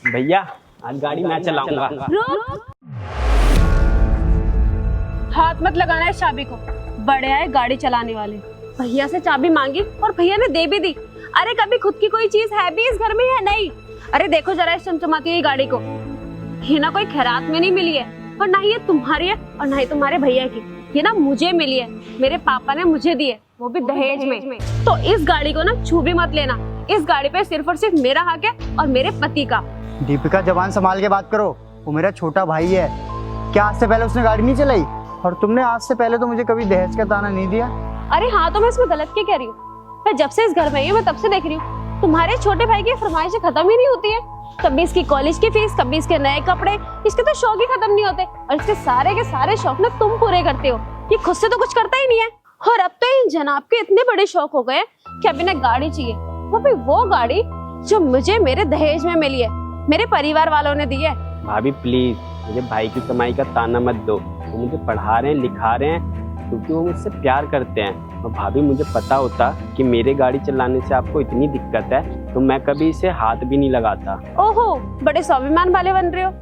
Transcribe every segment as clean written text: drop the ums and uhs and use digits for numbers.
भैया आज गाड़ी मैं चलाऊंगा। रुक, हाथ मत लगाना है चाबी को। बड़े आए गाड़ी चलाने वाले। भैया से चाबी मांगी और भैया ने दे भी दी। अरे कभी खुद की कोई चीज है भी इस घर में है नहीं। अरे देखो जरा इस चमचमाती हुई गाड़ी को, ये ना कोई खैरात में नहीं मिली है और ना ही ये तुम्हारी है और ना ही तुम्हारे भैया की। ये ना मुझे मिली है, मेरे पापा ने मुझे दी है, वो भी दहेज में। तो इस गाड़ी को ना छू भी मत लेना। इस गाड़ी पे सिर्फ और सिर्फ मेरा हक है और मेरे पति का। दीपिका जबान संभाल के बात करो, वो मेरा छोटा भाई है। क्या आज से पहले उसने गाड़ी नहीं चलाई? और तुमने आज से पहले तो मुझे कभी दहेज का ताना नहीं दिया। अरे हाँ, तो मैं इसमें गलत क्या कह रही हूँ? मैं जब से इस घर में आई हूँ मैं तब से देख रही हूँ तुम्हारे छोटे भाई की फरमाइशें खत्म ही नहीं होती है। कभी इसकी कॉलेज की फीस, कभी इसके नए कपड़े, इसके तो शौक ही खत्म नहीं होते। और इसके सारे के सारे शौक ना तुम पूरे करते हो। ये खुद से तो कुछ करता ही नहीं है। और अब तो इन जनाब के इतने बड़े शौक हो गए कि अब इन्हें गाड़ी चाहिए, वो भी वो गाड़ी जो मुझे मेरे दहेज में मिली है, मेरे परिवार वालों ने दी है। भाभी प्लीज मुझे भाई की कमाई का ताना मत दो। वो मुझे पढ़ा रहे हैं, लिखा रहे हैं क्योंकि वो मुझसे प्यार करते हैं। और भाभी मुझे पता होता कि मेरे गाड़ी चलाने से आपको इतनी दिक्कत है तो मैं कभी इसे हाथ भी नहीं लगाता। ओहो, बड़े स्वाभिमान वाले बन रहे हो।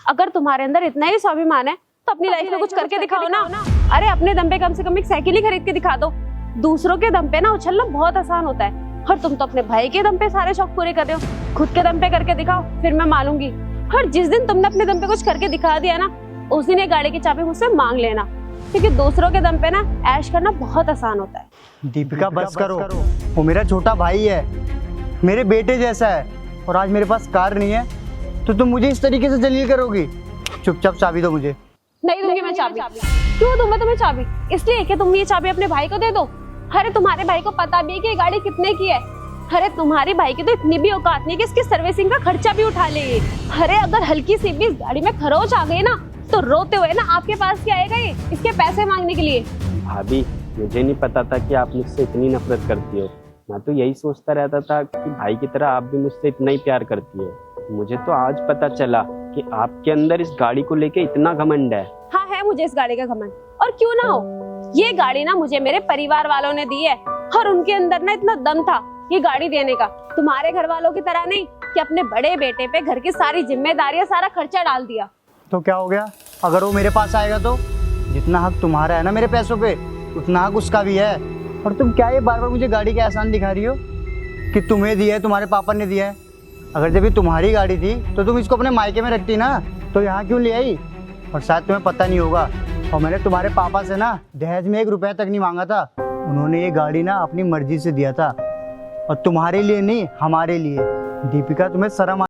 अगर तुम्हारे अंदर इतना ही स्वाभिमान है तो अपनी लाइफ में कुछ करके दिखाओ ना। अरे अपने दम पे कम से कम एक साइकिल ही खरीद के दिखा दो। दूसरों के दम पे ना उछलना बहुत आसान होता है और तुम तो अपने भाई के दम पे सारे शौक पूरे कर रहे हो। खुद के दम पे करके दिखाओ, फिर मैं मानूंगी। और जिस दिन तुमने अपने दम पे कुछ करके दिखा दिया ना, उस दिन ये गाड़ी की चाबी मुझसे मांग लेना, क्योंकि दूसरों के दम पे ना ऐश करना बहुत आसान होता है। दीपिका बस करो, वो मेरा छोटा भाई है, मेरे बेटे जैसा है। और आज मेरे पास कार नहीं है तो तुम मुझे इस तरीके से जलील करोगी? चुपचाप चाबी दो मुझे। नहीं दूंगी मैं चाबी। क्यों दूं मैं तुम्हें चाबी? इसलिए कि तुम ये चाबी अपने भाई को दे दो। अरे तुम्हारे भाई को पता भी है कि ये गाड़ी कितने की है। अरे तुम्हारे भाई की तो इतनी भी औकात नहीं है कि इसकी सर्विसिंग का खर्चा भी उठा ले। अरे अगर हल्की सी भी इस गाड़ी में खरोच आ गई ना तो रोते हुए ना आपके पास क्या आएगा ये, इसके पैसे मांगने के लिए। भाभी मुझे नहीं पता था कि आप मुझसे इतनी नफरत करती हो। मैं तो यही सोचता रहता था कि भाई की तरह आप भी मुझसे इतना ही प्यार करती हो। मुझे तो आज पता चला कि आपके अंदर इस गाड़ी को लेके इतना घमंड है। हाँ है मुझे इस गाड़ी का घमंड, और क्यों ना हो। ये गाड़ी ना मुझे मेरे परिवार वालों ने दी है और उनके अंदर ना इतना दम था ये गाड़ी देने का। तुम्हारे घर वालों की तरह नहीं कि अपने बड़े बेटे पे घर की सारी जिम्मेदारियां, सारा खर्चा डाल दिया। तो क्या हो गया अगर वो मेरे पास आएगा तो? जितना हक तुम्हारा है ना मेरे पैसों पे, उतना हक उसका भी है। और तुम क्या ये बार बार मुझे गाड़ी का एहसान दिखा रही हो कि तुम्हें दिया है, तुम्हारे पापा ने दिया है? अगर जब ये तुम्हारी गाड़ी थी तो तुम इसको अपने मायके में रखती ना, तो यहाँ क्यों ले आई? और शायद तुम्हें पता नहीं होगा, और मैंने तुम्हारे पापा से ना दहेज में 1 रुपया तक नहीं मांगा था। उन्होंने ये गाड़ी ना अपनी मर्जी से दिया था, और तुम्हारे लिए नहीं, हमारे लिए। दीपिका तुम्हें शर्म